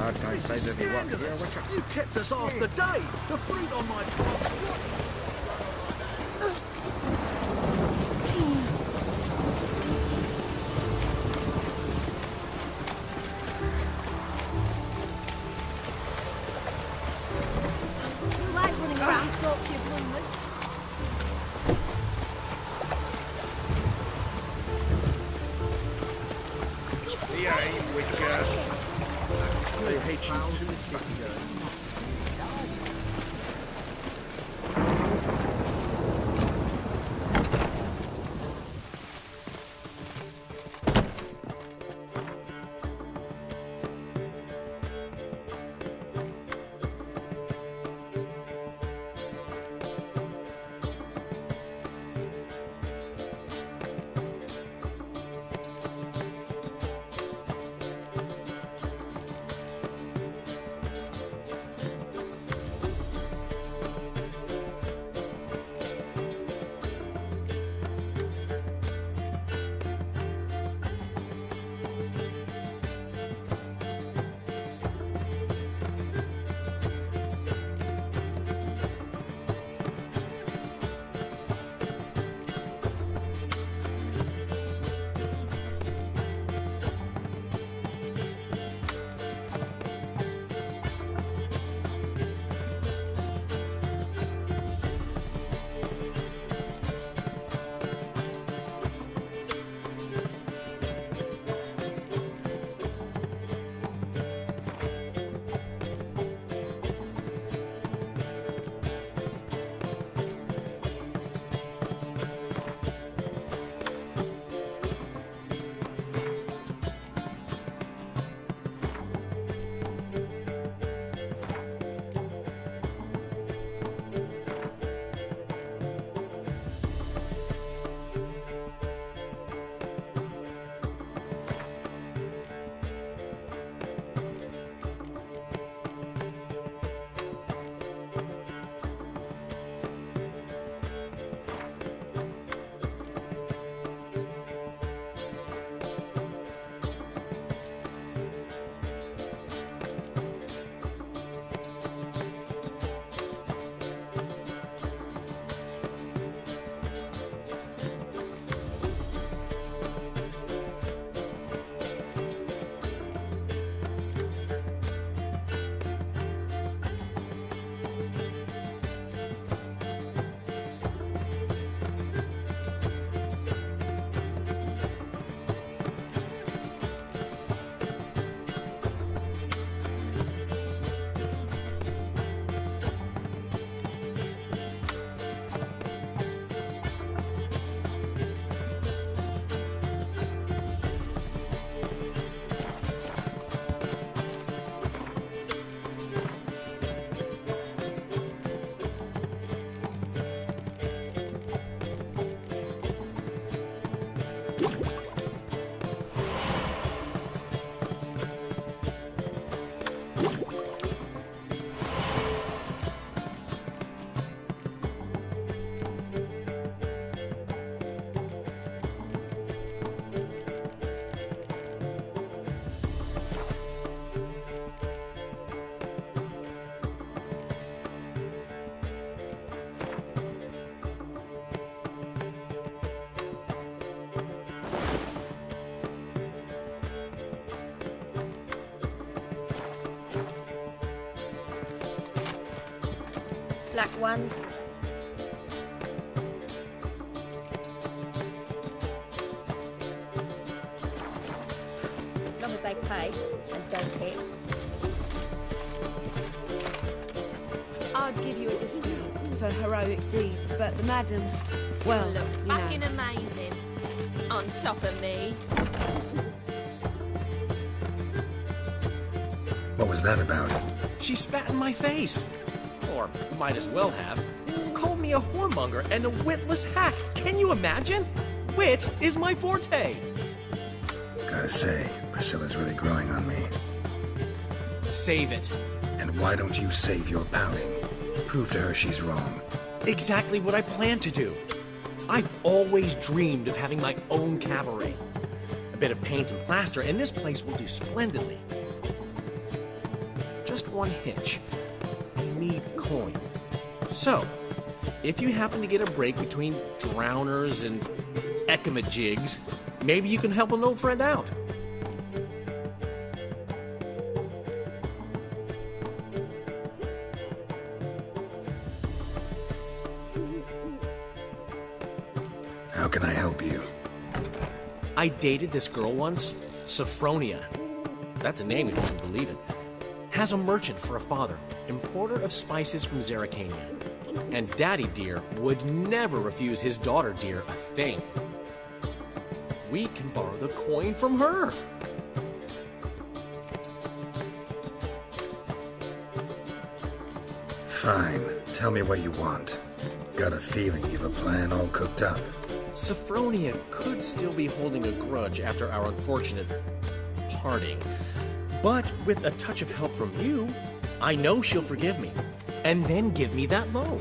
Okay, This say is to me what? Yeah, scandalous. what's You kept us half the day. The fruit on my crops. You like running around, talk to your blunders. The aim, Witcher. They hate you too, Black ones. As long as they pay and don't hit. I'd give you a discount for heroic deeds, but the madam, well, Look, you fucking know. amazing. On top of me. What was that about? She spat in my face. Or might as well have. Called me a whoremonger and a witless hack. Can you imagine? Wit is my forte. Gotta say, Priscilla's really growing on me. Save it. And why don't you save your pouting? Prove to her she's wrong. Exactly what I plan to do. I've always dreamed of having my own cabaret. A bit of paint and plaster, and this place will do splendidly. one hitch. I need coin. So, if you happen to get a break between drowners and ekamajigs, maybe you can help an old friend out. How can I help you? I dated this girl once, Sophronia. That's a name if you can believe it. Has a merchant for a father, importer of spices from Zerrikania. And Daddy Dear would never refuse his daughter Dear a thing. We can borrow the coin from her. Fine. Tell me what you want. Got a feeling you've a plan all cooked up. Sophronia could still be holding a grudge after our unfortunate parting. But with a touch of help from you, I know she'll forgive me. And then give me that loan.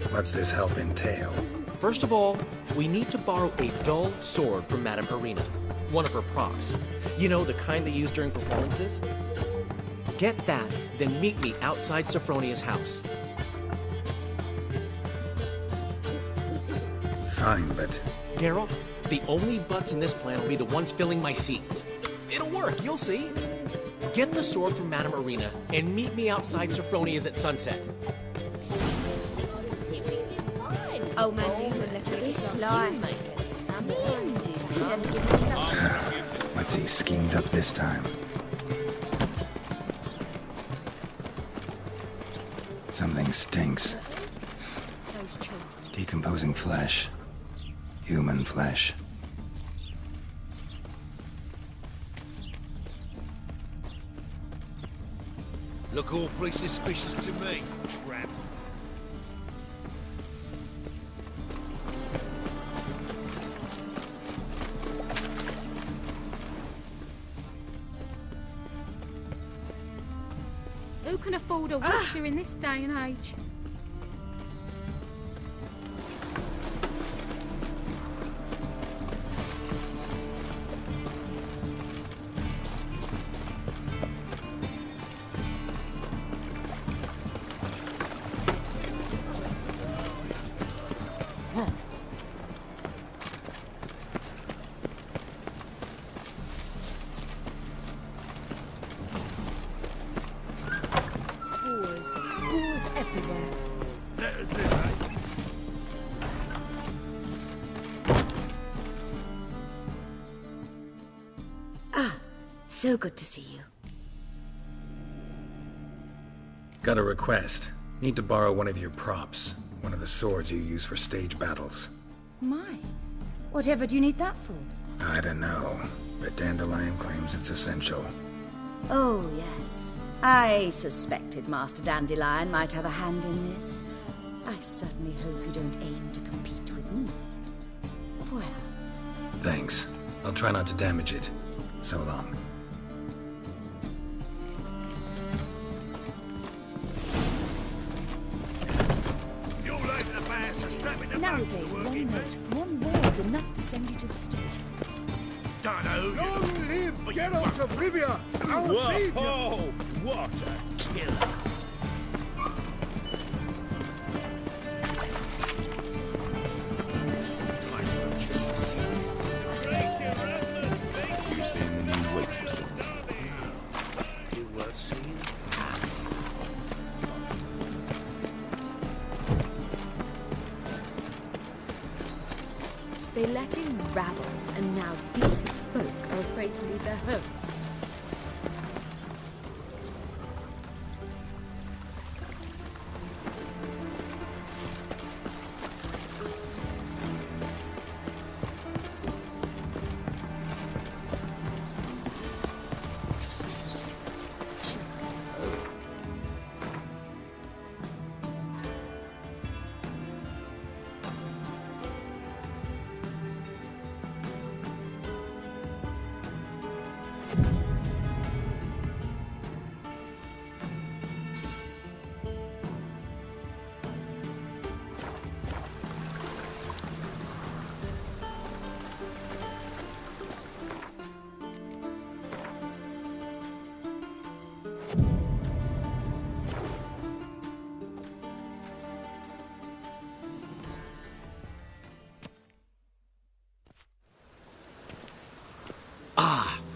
What's this help entail? First of all, we need to borrow a dull sword from Madame Arena, one of her props. You know, the kind they use during performances? Get that, then meet me outside Sophronia's house. Fine, but Geralt, the only butts in this plan will be the ones filling my seats. It'll work, you'll see. Get the sword from Madame Arena and meet me outside Sophronia's at sunset. Oh, man, you left this lie. what's he schemed up this time? Something stinks. Decomposing flesh. Human flesh. Look awfully suspicious to me, tramp. Who can afford a witcher in this day and age? Wars everywhere. So good to see you. Got a request. Need to borrow one of your props. One of the swords you use for stage battles. My, whatever do you need that for? I don't know, but Dandelion claims it's essential. Oh, yes. I suspected Master Dandelion might have a hand in this. I certainly hope you don't aim to compete with me. Well. Thanks. I'll try not to damage it. So long. You're late the man, so strap in the Nowadays, boat to one working, note, mate. one word's enough to send you to the stage. Don't know who you Long look live but you Geralt of Rivia, our savior! Whoa, what a killer. You've seen the new waitresses. You worth seeing? They let in rabble, and now decent folk are afraid to leave their homes.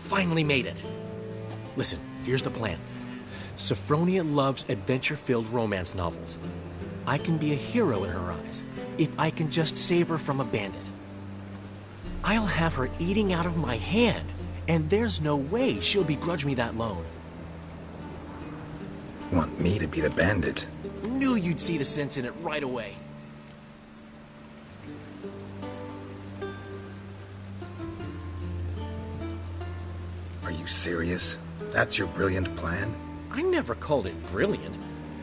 Finally made it. Listen, here's the plan. Sophronia loves adventure-filled romance novels. I can be a hero in her eyes if I can just save her from a bandit. I'll have her eating out of my hand, and there's no way she'll begrudge me that loan. Want me to be the bandit? Knew you'd see the sense in it right away. Are you serious? That's your brilliant plan? I never called it brilliant,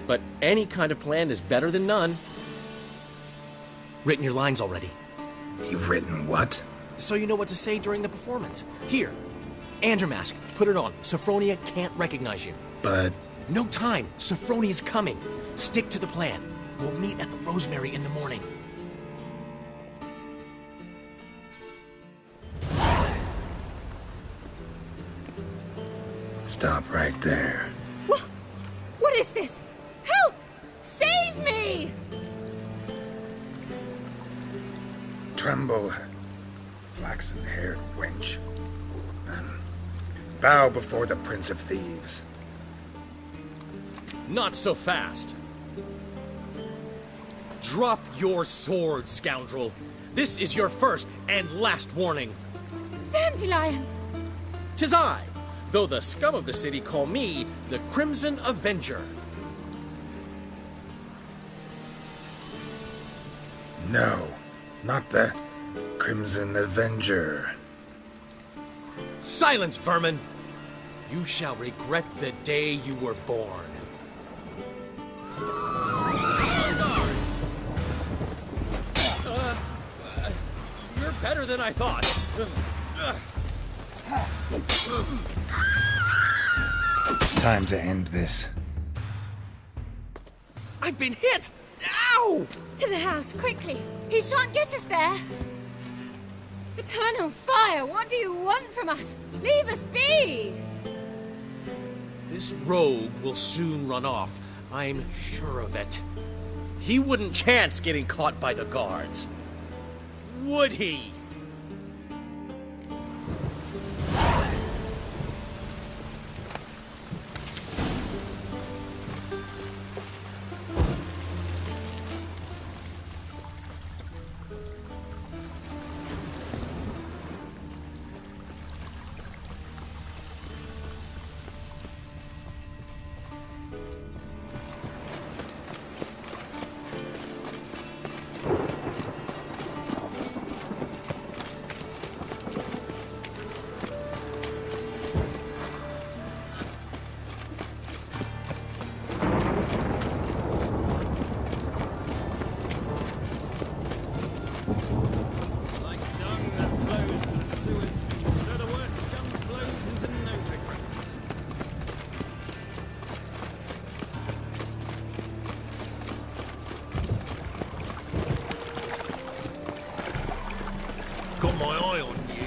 but any kind of plan is better than none. Written your lines already. You've written what? So you know what to say during the performance. Here, Andrew mask, put it on. Sophronia can't recognize you. But... No time. Sophronia's coming. Stick to the plan. We'll meet at the Rosemary in the morning. Stop right there. What is this? Help! Save me! Tremble, flaxen-haired wench, and bow before the Prince of Thieves. Not so fast. Drop your sword, scoundrel. This is your first and last warning. Dandelion! 'Tis I, though the scum of the city call me the Crimson Avenger. No, not the Crimson Avenger. Silence, vermin! You shall regret the day you were born. You're better than I thought. Time to end this. I've been hit! Ow! To the house, quickly! He shan't get us there! Eternal fire, what do you want from us? Leave us be! This rogue will soon run off. I'm sure of it. He wouldn't chance getting caught by the guards. Would he? Got my eye on you.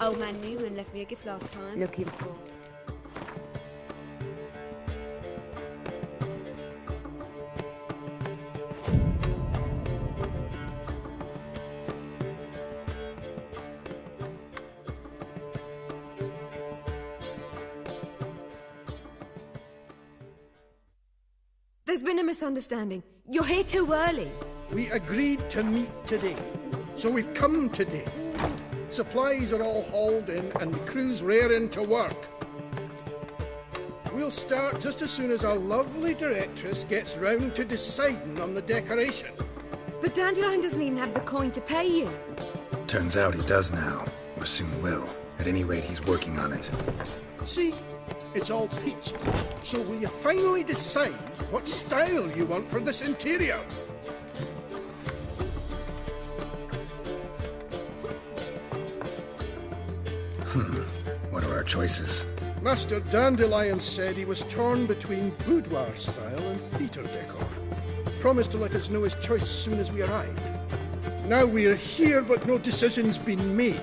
Old man Newman left me a gift last time. Looking for. There's been a misunderstanding. You're here too early. We agreed to meet today, so we've come today. Supplies are all hauled in and the crew's raring to work. We'll start just as soon as our lovely directress gets round to deciding on the decoration. But Dandelion doesn't even have the coin to pay you. Turns out he does now, or soon will. At any rate, he's working on it. See? It's all peach. So will you finally decide what style you want for this interior? What are our choices? Master Dandelion said he was torn between boudoir style and theatre decor. Promised to let us know his choice soon as we arrived. Now we're here, but no decision's been made.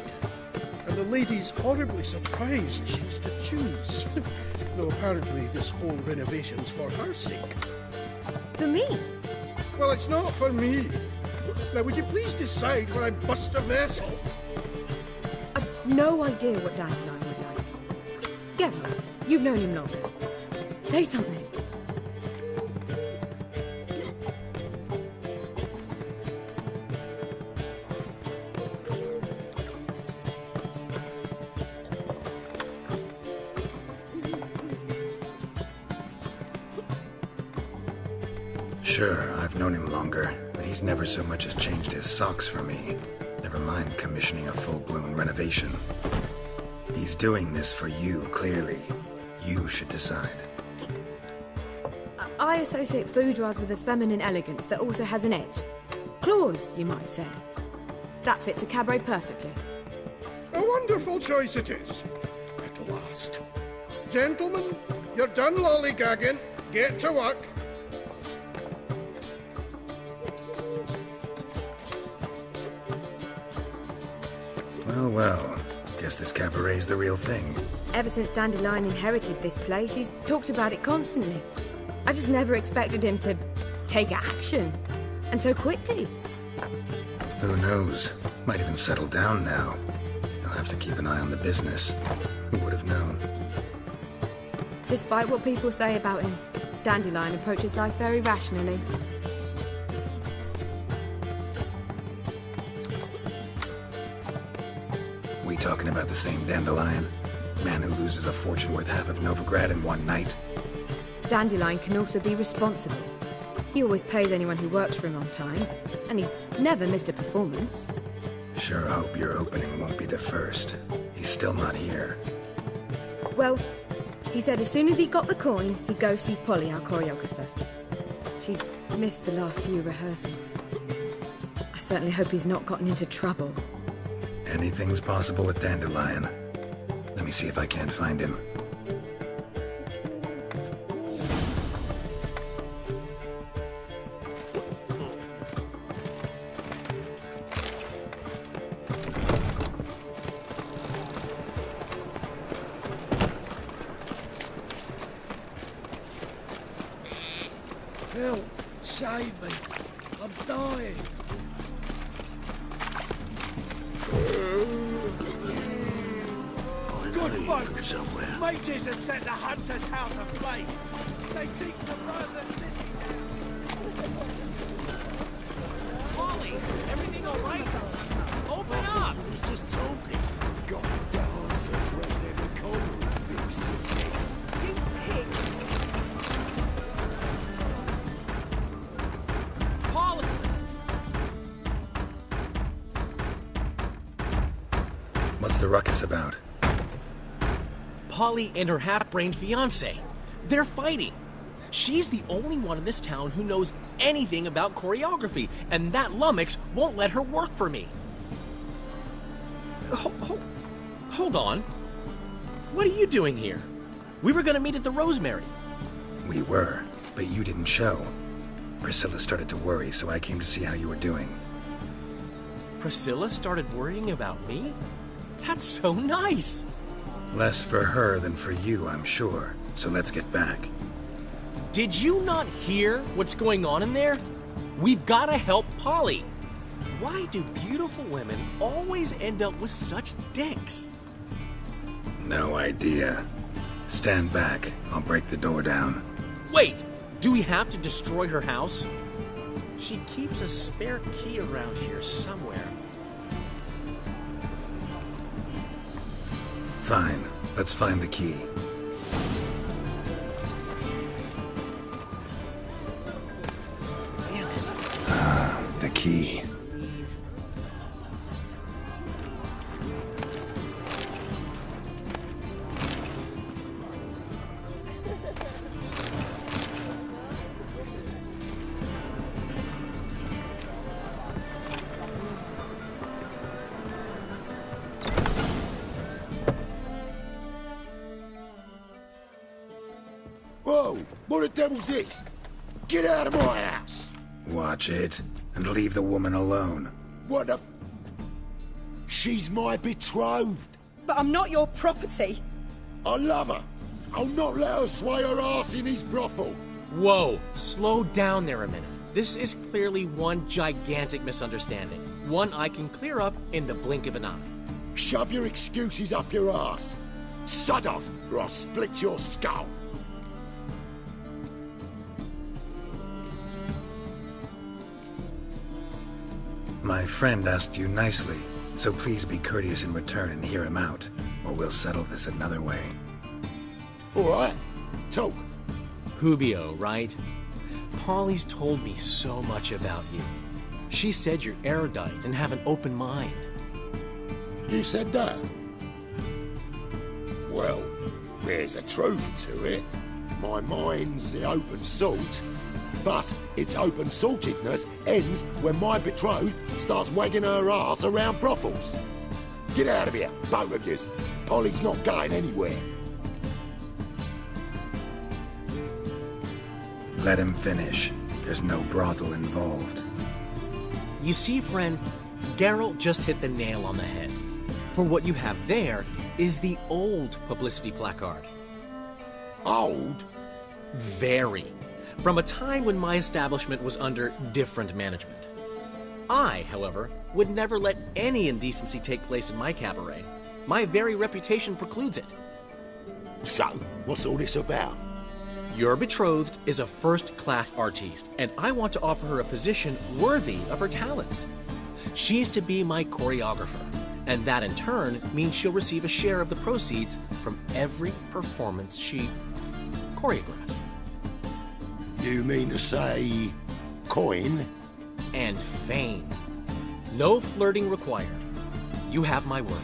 And The lady's horribly surprised she's to choose. Though apparently this whole renovation's for her sake. For me? Well, it's not for me. Now, would you please decide where I bust a vessel? I've no idea what Dandelion would like. Geralt, you've known him longer. Say something. Sure, I've known him longer, but he's never so much as changed his socks for me. Never mind commissioning a full-blown renovation. He's doing this for you, clearly. You should decide. I associate boudoirs with a feminine elegance that also has an edge. Claws, you might say. That fits a cabaret perfectly. A wonderful choice it is. At last. Gentlemen, you're done lollygagging. Get to work. Well, well. Guess this cabaret's the real thing. Ever since Dandelion inherited this place, he's talked about it constantly. I just never expected him to take action. And so quickly. Who knows? Might even settle down now. You'll have to keep an eye on the business. Who would have known? Despite what people say about him, Dandelion approaches life very rationally. We talking about the same Dandelion? Man who loses a fortune worth half of Novigrad in one night? Dandelion can also be responsible. He always pays anyone who works for him on time, and he's never missed a performance. Sure hope your opening won't be the first. He's still not here. Well, he said as soon as he got the coin, he'd go see Polly, our choreographer. She's missed the last few rehearsals. I certainly hope he's not gotten into trouble. Anything's possible with Dandelion. Let me see if I can't find him. Help! Save me! I'm dying! Good folk! Somewhere. Mages have set the hunter's house aflame. They seek to burn the city down. Polly, everything all right? Open up! I was just talking. Got a dance around every corner of the big city. You pig! Polly! What's the ruckus about? Polly and her half-brained fiancé. They're fighting. She's the only one in this town who knows anything about choreography, and that lummox won't let her work for me. Hold on. What are you doing here? We were gonna meet at the Rosemary. We were, but you didn't show. Priscilla started to worry, so I came to see how you were doing. Priscilla started worrying about me? That's so nice! Less for her than for you, I'm sure. So let's get back. Did you not hear what's going on in there? We've gotta help Polly. Why do beautiful women always end up with such dicks? No idea. Stand back. I'll break the door down. Wait! Do we have to destroy her house? She keeps a spare key around here somewhere. Fine. Let's find the key. Damn it. The key. Whoa! What the devil's this? Get out of my house! Watch it, and leave the woman alone. What the... She's my betrothed. but I'm not your property. I love her. I'll not let her sway her ass in his brothel. Whoa, slow down there a minute. This is clearly one gigantic misunderstanding. One I can clear up in the blink of an eye. Shove your excuses up your ass. Sod off, or I'll split your skull. My friend asked you nicely, so please be courteous in return and hear him out, or we'll settle this another way. All right, talk. Hubio, right? Polly's told me so much about you. She said you're erudite and have an open mind. You said that? Well, there's a truth to it. My mind's the open salt, but its open saltedness ends when my betrothed starts wagging her ass around brothels. Get out of here, both of yous. Polly's not going anywhere. Let him finish. There's no brothel involved. You see, friend, Geralt just hit the nail on the head. For what you have there is the old publicity placard. Old? Very. From a time when my establishment was under different management. I, however, would never let any indecency take place in my cabaret. My very reputation precludes it. So, what's all this about? Your betrothed is a first-class artiste, and I want to offer her a position worthy of her talents. She's to be my choreographer, and that in turn means she'll receive a share of the proceeds from every performance she choreographs. You mean to say... coin? And fame. No flirting required. You have my word.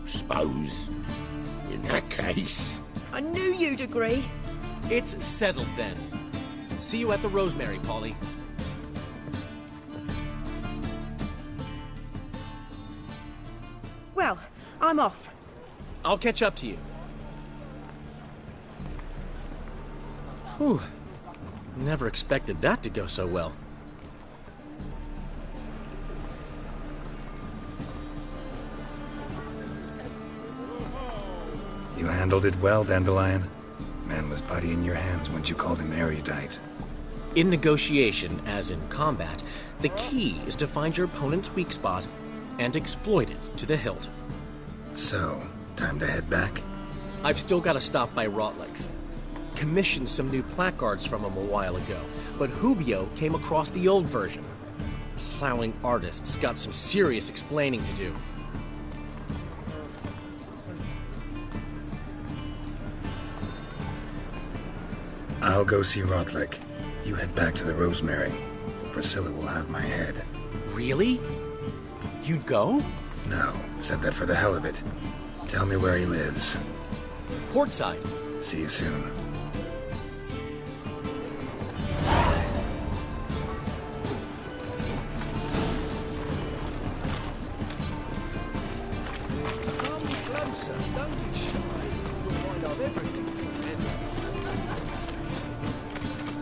Suppose... in that case... I knew you'd agree. It's settled then. See you at the Rosemary, Polly. Well, I'm off. I'll catch up to you. Whew. Never expected that to go so well. You handled it well, Dandelion. Man was body in your hands once you called him erudite. In negotiation, as in combat, the key is to find your opponent's weak spot and exploit it to the hilt. So, time to head back? I've still got to stop by Rotlick's. Commissioned some new placards from him a while ago, but Hubio came across the old version. Plowing artists got some serious explaining to do. I'll go see Rotlick. You head back to the Rosemary. Priscilla will have my head. Really? You'd go? No, said that for the hell of it. Tell me where he lives. Portside. See you soon. Come closer, don't be shy. You'll find out everything.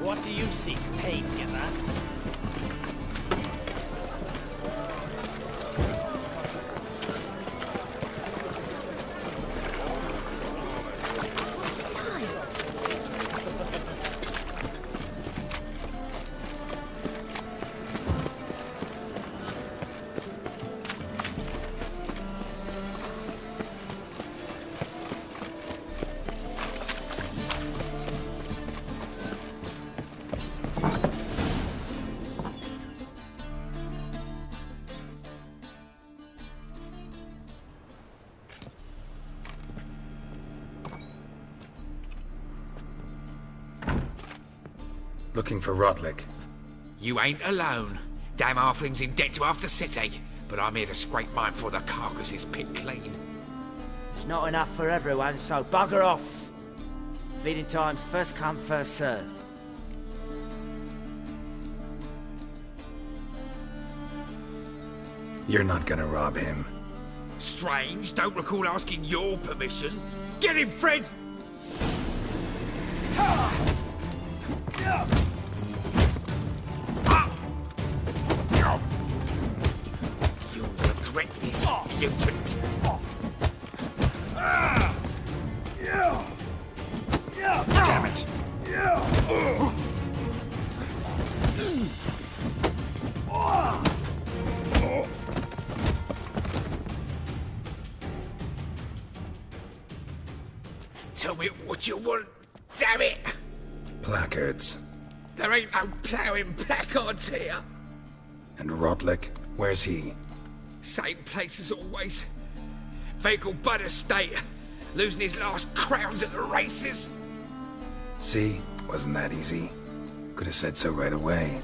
What do you seek, pain, you that? Looking for Rotlick. You ain't alone. Damn halfling's in debt to half the city, but I'm here to scrape mine before the carcass is picked clean. It's not enough for everyone, so bugger off. Feeding time's first come, first served. You're not gonna rob him. Strange, don't recall asking your permission. Get him, Fred! You're the regret this, mutant. Damn it. Tell me what you want, damn it! Placards. There ain't no ploughing placards here. And Rodlick, where's he? Same place as always. Vehicle bud estate. Losing his last crowns at the races. See? Wasn't that easy? Could have said so right away.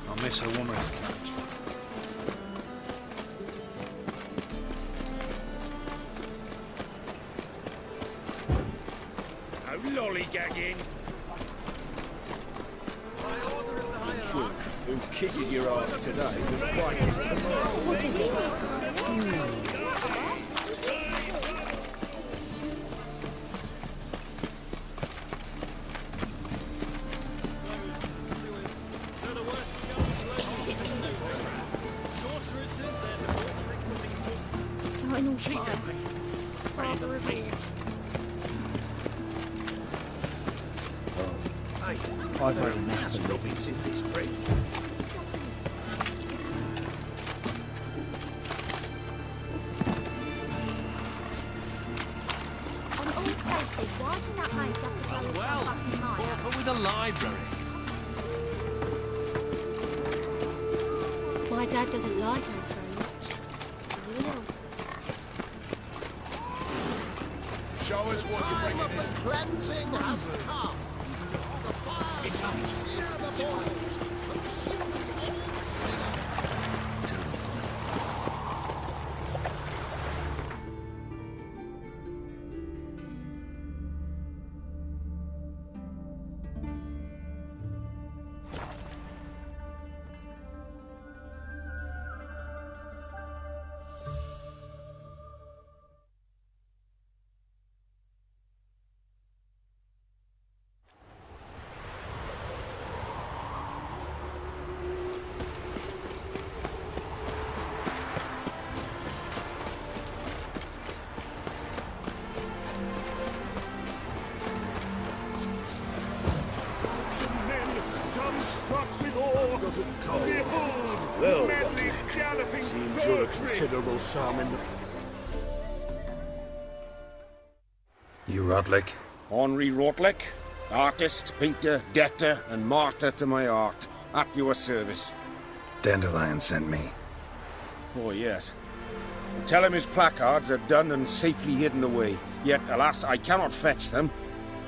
I miss a woman's touch. No lollygagging. Who kisses your ass today will bite it tomorrow. What is it? Starting all fire. Father of all. I've heard enough of robbings in this breed. On all places, why did that mage have to blow himself up in mine? But with a library. My dad doesn't like us very much. You know. Show us what you're bringing in. The cleansing has come. The fire shall sear the boils, consume all sin. Well, Rodlick, seems you're a considerable psalm in the... You Rodlick? Henri Rodlick, artist, painter, debtor, and martyr to my art, at your service. Dandelion sent me. Oh, yes. Tell him his placards are done and safely hidden away, yet, alas, I cannot fetch them,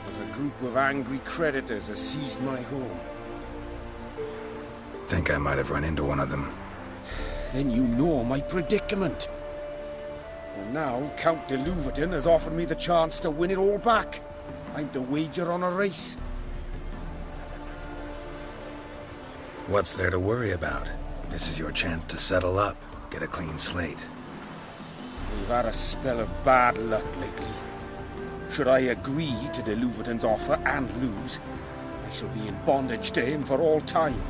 as a group of angry creditors has seized my home. Think I might have run into one of them. Then you know my predicament. And now Count de Louverton has offered me the chance to win it all back. I'm to wager on a race. What's there to worry about? This is your chance to settle up, get a clean slate. We've had a spell of bad luck lately. Should I agree to de Louverton's offer and lose, I shall be in bondage to him for all time.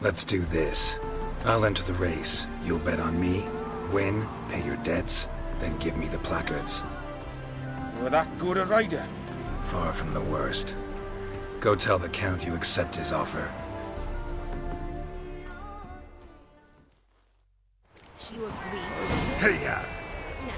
Let's do this. I'll enter the race. You'll bet on me, win, pay your debts, then give me the placards. You're that good a rider? Far from the worst. Go tell the Count you accept his offer. You agree? Hey-ya! No.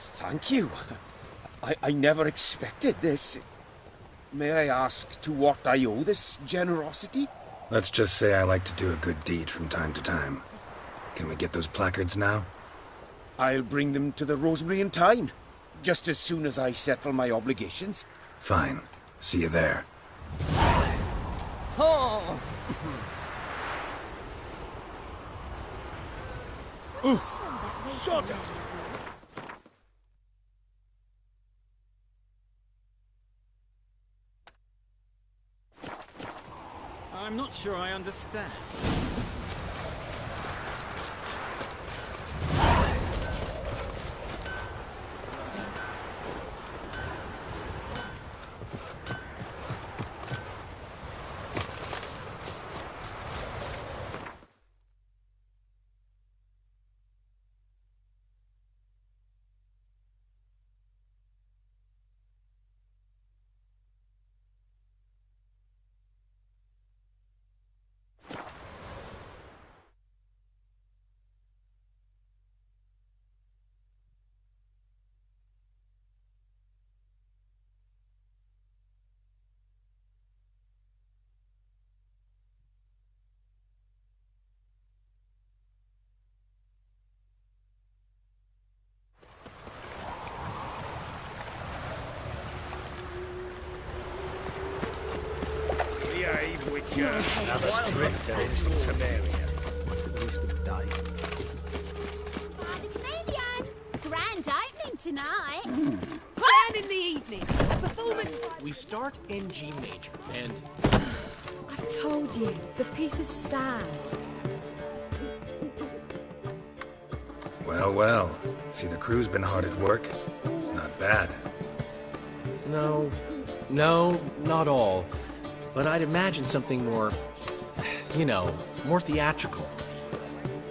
Thank you. I never expected this. May I ask to what I owe this generosity? Let's just say I like to do a good deed from time to time. Can we get those placards now? I'll bring them to the Rosemary in time, just as soon as I settle my obligations. Fine. See you there. Oh. Shut up! I'm not sure I understand. Another trip to Temeria. Least of day. Grand opening tonight. Grand in the evening. Performance. We start in G major, and... I've told you, the piece is sad. Well, well. See, the crew's been hard at work. Not bad. No, not all. But I'd imagine something more, you know, more theatrical.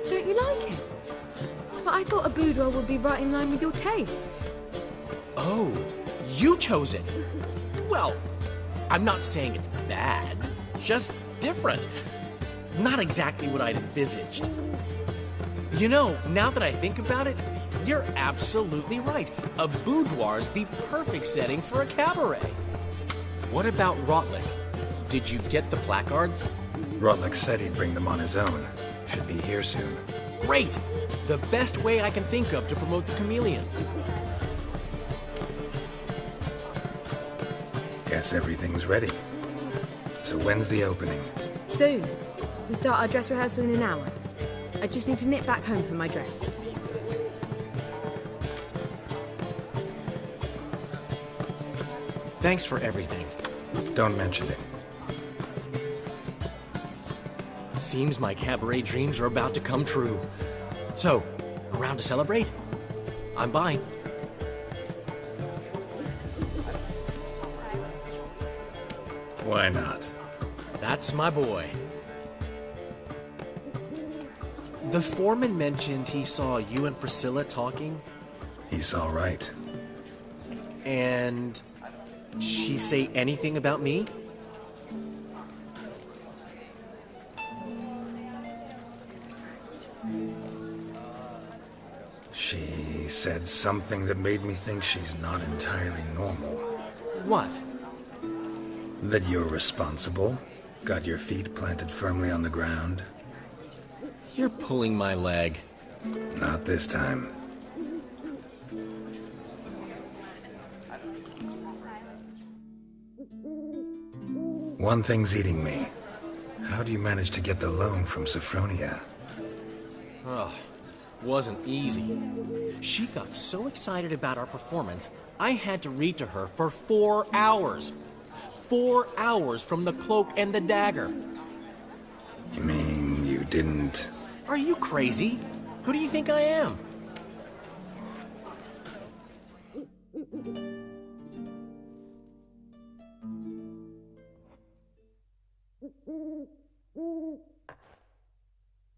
Don't you like it? But I thought a boudoir would be right in line with your tastes. Oh, you chose it. Well, I'm not saying it's bad, just different. Not exactly what I'd envisaged. You know, now that I think about it, you're absolutely right. A boudoir's the perfect setting for a cabaret. What about Rotlick? Did you get the placards? Rotlick said he'd bring them on his own. Should be here soon. Great! The best way I can think of to promote the chameleon. Guess everything's ready. So when's the opening? Soon. We start our dress rehearsal in an hour. I just need to nip back home for my dress. Thanks for everything. Don't mention it. Seems my cabaret dreams are about to come true. So, around to celebrate? I'm buying. Why not? That's my boy. The foreman mentioned he saw you and Priscilla talking. He's all right. And she say anything about me? She said something that made me think she's not entirely normal. What? That you're responsible, got your feet planted firmly on the ground. You're pulling my leg. Not this time. One thing's eating me. How do you manage to get the loan from Sophronia? Oh, wasn't easy. She got so excited about our performance, I had to read to her for 4 hours. 4 hours from the Cloak and the Dagger. You mean you didn't... Are you crazy? Who do you think I am?